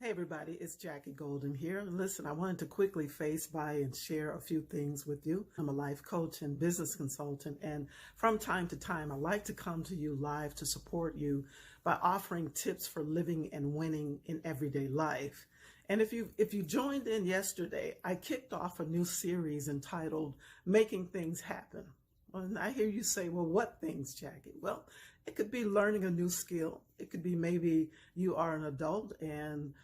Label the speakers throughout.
Speaker 1: Hey everybody, it's Jackie Golden here. And listen, I wanted to quickly face by and share a few things with you. I'm a life coach and business consultant, and from time to time, I like to come to you live to support you by offering tips for living and winning in everyday life. And if you joined in yesterday, I kicked off a new series entitled Making Things Happen. And I hear you say, well, what things, Jackie? Well, it could be learning a new skill. It could be maybe you are an adult and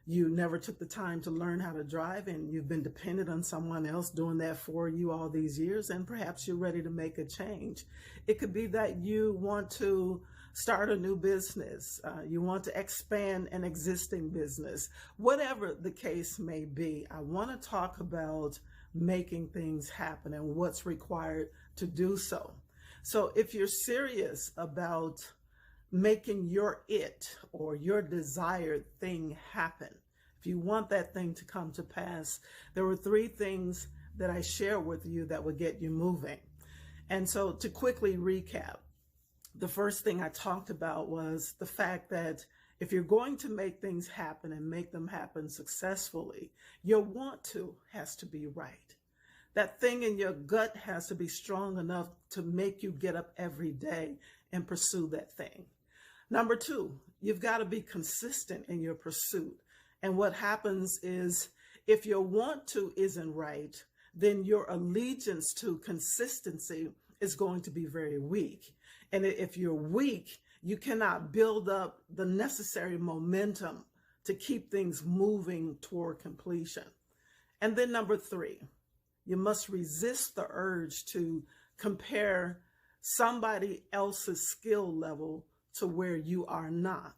Speaker 1: you never took the time to learn how to drive and you've been dependent on someone else doing that for you all these years, and perhaps you're ready to make a change. It could be that you want to start a new business. You want to expand an existing business. Whatever the case may be, I want to talk about making things happen and what's required to do so. So if you're serious about making your it or your desired thing happen, if you want that thing to come to pass, there were three things that I share with you that would get you moving. And so to quickly recap, the first thing I talked about was the fact that if you're going to make things happen and make them happen successfully, your want to has to be right. That thing in your gut has to be strong enough to make you get up every day and pursue that thing. Number two, you've got to be consistent in your pursuit. And what happens is if your want to isn't right, then your allegiance to consistency is going to be very weak. And if you're weak, you cannot build up the necessary momentum to keep things moving toward completion. And then number three, you must resist the urge to compare somebody else's skill level to where you are not.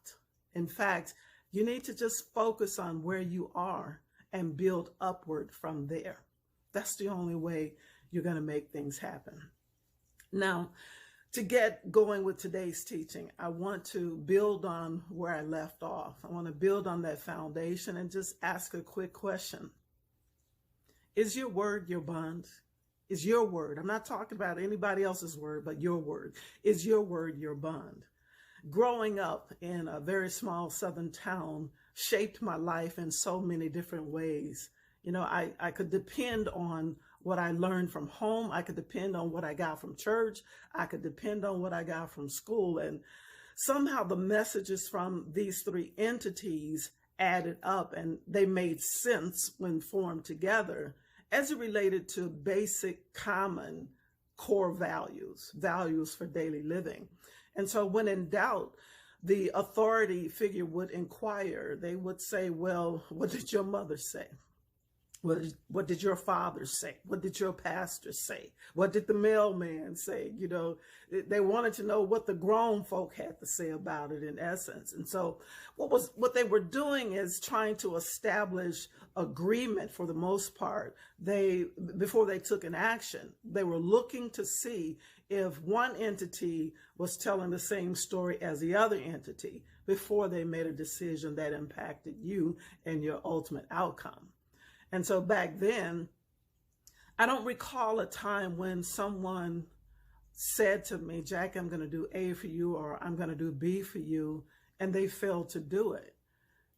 Speaker 1: In fact, you need to just focus on where you are and build upward from there. That's the only way you're going to make things happen. Now, to get going with today's teaching, I want to build on where I left off. I want to build on that foundation and just ask a quick question. Is your word your bond? Is your word, I'm not talking about anybody else's word, but your word. Is your word your bond? Growing up in a very small southern town shaped my life in so many different ways. You know, I could depend on what I learned from home. I could depend on what I got from church. I could depend on what I got from school. And somehow the messages from these three entities added up and they made sense when formed together as it related to basic common core values for daily living. And so when in doubt, the authority figure would inquire. They would say, well, what did your mother say? What did your father say? What did your pastor say? What did the mailman say? You know, they wanted to know what the grown folk had to say about it in essence. And so what they were doing is trying to establish agreement for the most part. Before they took an action, they were looking to see if one entity was telling the same story as the other entity before they made a decision that impacted you and your ultimate outcome. And so back then, I don't recall a time when someone said to me, Jack, I'm going to do A for you, or I'm going to do B for you, and they failed to do it.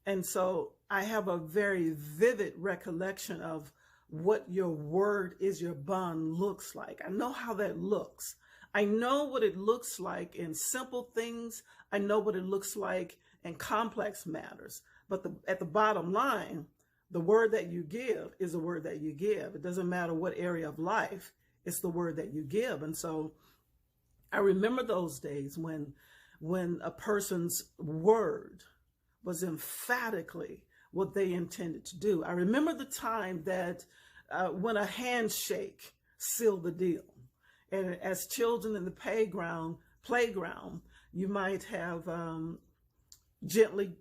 Speaker 1: And so I have a very vivid recollection of what your word is your bond looks like. I know how that looks. I know what it looks like in simple things. I know what it looks like in complex matters. But at the bottom line, the word that you give is the word that you give. It doesn't matter what area of life, it's the word that you give. And so I remember those days when a person's word was emphatically what they intended to do. I remember the time that when a handshake sealed the deal. And as children in the playground, you might have gently,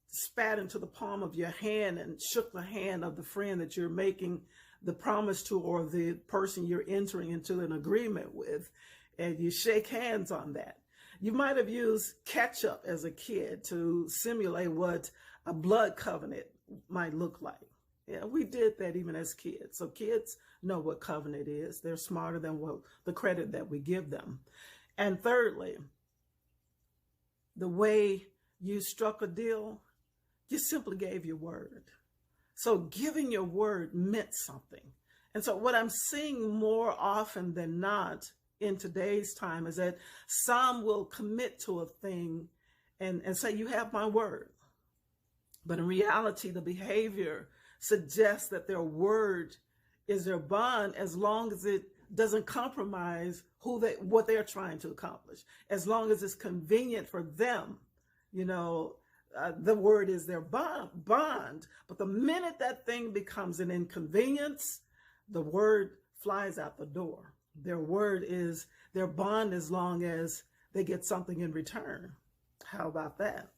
Speaker 1: spat into the palm of your hand and shook the hand of the friend that you're making the promise to, or the person you're entering into an agreement with, and you shake hands on that. You might have used ketchup as a kid to simulate what a blood covenant might look like. Yeah, we did that even as kids. So kids know what covenant is. They're smarter than what the credit that we give them. And thirdly, the way you struck a deal You simply gave your word. So giving your word meant something. And so what I'm seeing more often than not in today's time is that some will commit to a thing and say, you have my word. But in reality, the behavior suggests that their word is their bond as long as it doesn't compromise what they're trying to accomplish. As long as it's convenient for them, the word is their bond. But the minute that thing becomes an inconvenience, the word flies out the door. Their word is their bond as long as they get something in return. How about that?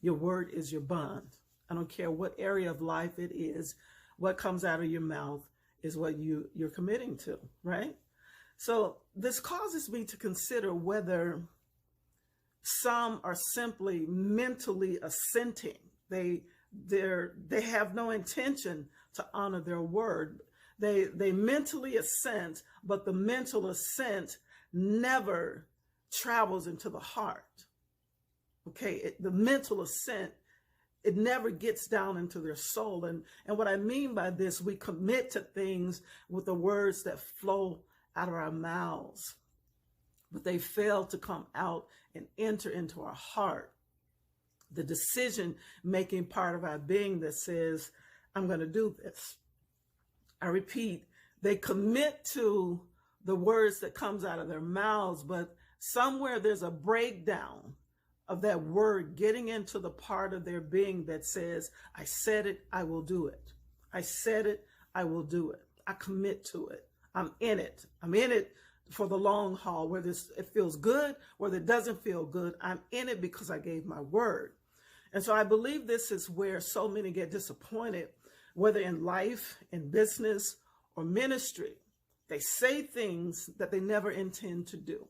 Speaker 1: Your word is your bond. I don't care what area of life it is. What comes out of your mouth is what you're committing to, right? So this causes me to consider whether some are simply mentally assenting. They have no intention to honor their word. They mentally assent, but the mental assent never travels into the heart. Okay, the mental assent, it never gets down into their soul. And what I mean by this, we commit to things with the words that flow out of our mouths, but they fail to come out and enter into our heart. The decision-making part of our being that says, I'm going to do this. I repeat, they commit to the words that comes out of their mouths, but somewhere there's a breakdown of that word getting into the part of their being that says, I said it, I will do it. I said it, I will do it. I commit to it. I'm in it. I'm in it for the long haul, whether it feels good, whether it doesn't feel good. I'm in it because I gave my word. And so I believe this is where so many get disappointed, whether in life, in business, or ministry. They say things that they never intend to do.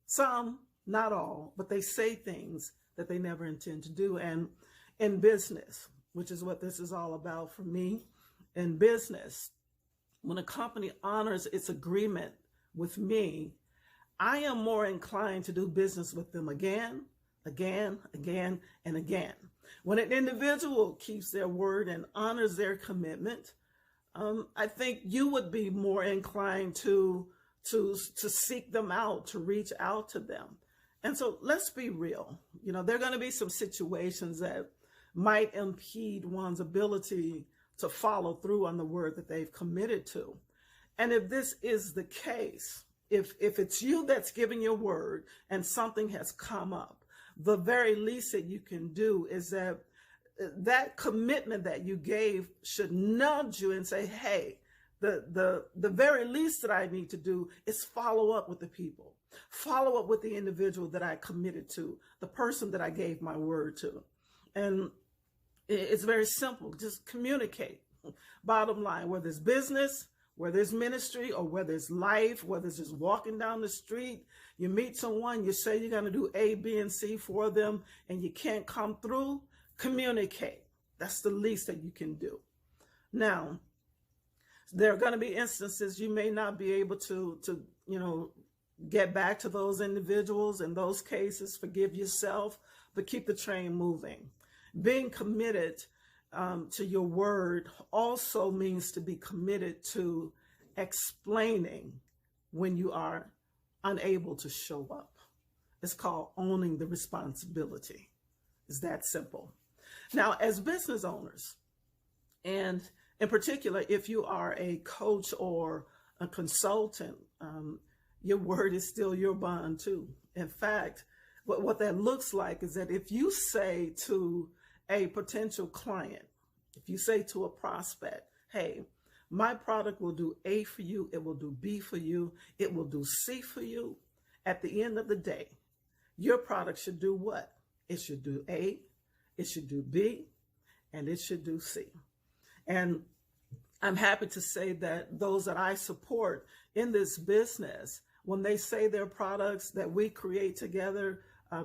Speaker 1: Some, not all, but they say things that they never intend to do. And in business, which is what this is all about for me, in business, when a company honors its agreement with me, I am more inclined to do business with them again, and again. When an individual keeps their word and honors their commitment, I think you would be more inclined to seek them out, to reach out to them. And so let's be real. There are going to be some situations that might impede one's ability to follow through on the word that they've committed to. And if this is the case, if it's you that's giving your word and something has come up, the very least that you can do is that commitment that you gave should nudge you and say, hey, the very least that I need to do is follow up with the people, follow up with the individual that I committed to, the person that I gave my word to. And it's very simple. Just communicate. Bottom line, whether it's business, whether it's ministry, or whether it's life, whether it's just walking down the street, you meet someone, you say you're going to do A, B, and C for them, and you can't come through, communicate. That's the least that you can do. Now, there are going to be instances you may not be able to get back to those individuals. In those cases, forgive yourself, but keep the train moving. Being committed to your word also means to be committed to explaining when you are unable to show up. It's called owning the responsibility. It's that simple. Now, as business owners, and in particular, if you are a coach or a consultant, your word is still your bond too. In fact, what that looks like is that if you say to a potential client, if you say to a prospect, hey, my product will do A for you, it will do B for you, it will do C for you. At the end of the day, your product should do what? It should do A, it should do B, and it should do C. And I'm happy to say that those that I support in this business, when they say their products that we create together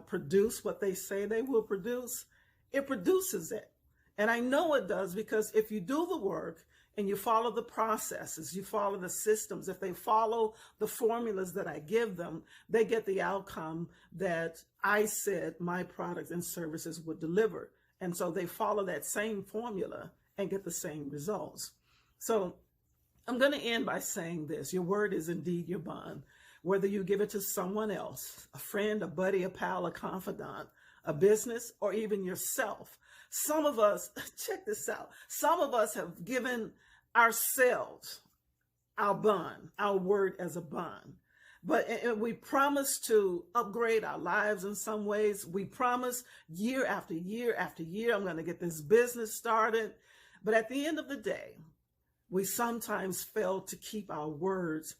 Speaker 1: produce what they say they will produce, it produces it. And I know it does because if you do the work and you follow the processes, you follow the systems, if they follow the formulas that I give them, they get the outcome that I said my products and services would deliver. And so they follow that same formula and get the same results. So I'm going to end by saying this. Your word is indeed your bond. Whether you give it to someone else, a friend, a buddy, a pal, a confidant, a business, or even yourself. Some of us, check this out, some of us have given ourselves our bond, our word as a bond. But we promise to upgrade our lives in some ways. We promise year after year after year, I'm going to get this business started. But at the end of the day, we sometimes fail to keep our words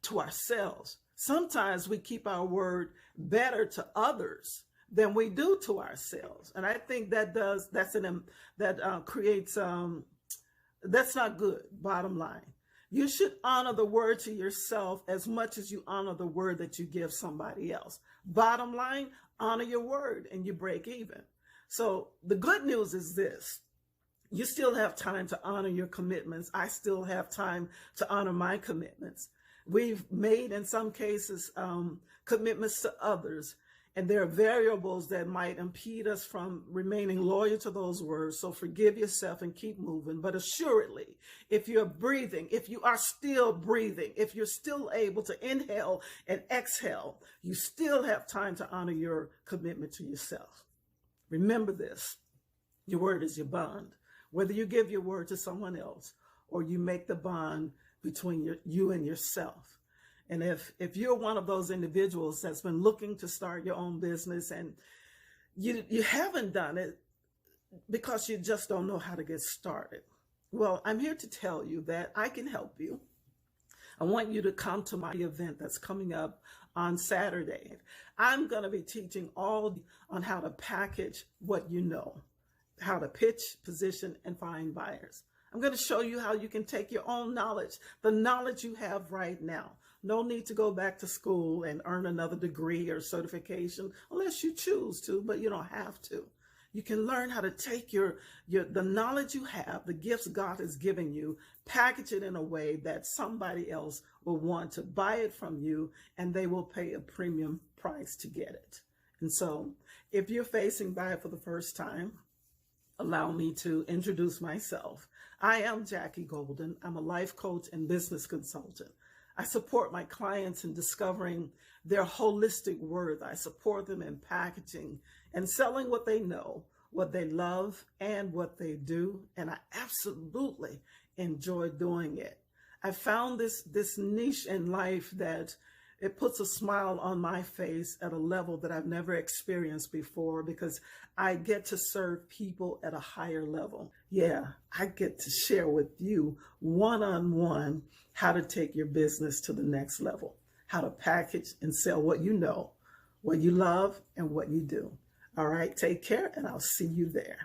Speaker 1: to ourselves. Sometimes we keep our word better to others than we do to ourselves. And I think that's not good, bottom line. You should honor the word to yourself as much as you honor the word that you give somebody else. Bottom line, honor your word and you break even. So the good news is this. You still have time to honor your commitments. I still have time to honor my commitments. We've made, in some cases, commitments to others. And there are variables that might impede us from remaining loyal to those words. So forgive yourself and keep moving. But assuredly, if you're breathing, if you are still breathing, if you're still able to inhale and exhale, you still have time to honor your commitment to yourself. Remember this, your word is your bond. Whether you give your word to someone else or you make the bond between you and yourself. And if you're one of those individuals that's been looking to start your own business and you haven't done it because you just don't know how to get started, well, I'm here to tell you that I can help you. I want you to come to my event that's coming up on Saturday. I'm going to be teaching all on how to package what you know, how to pitch, position, and find buyers. I'm going to show you how you can take your own knowledge, the knowledge you have right now. No need to go back to school and earn another degree or certification unless you choose to, but you don't have to. You can learn how to take the knowledge you have, the gifts God has given you, package it in a way that somebody else will want to buy it from you and they will pay a premium price to get it. And so if you're facing buy it for the first time, allow me to introduce myself. I am Jackie Golden. I'm a life coach and business consultant. I support my clients in discovering their holistic worth. I support them in packaging and selling what they know, what they love, and what they do. And I absolutely enjoy doing it. I found this niche in life that it puts a smile on my face at a level that I've never experienced before because I get to serve people at a higher level. Yeah, I get to share with you one-on-one how to take your business to the next level, how to package and sell what you know, what you love, and what you do. All right, take care, and I'll see you there.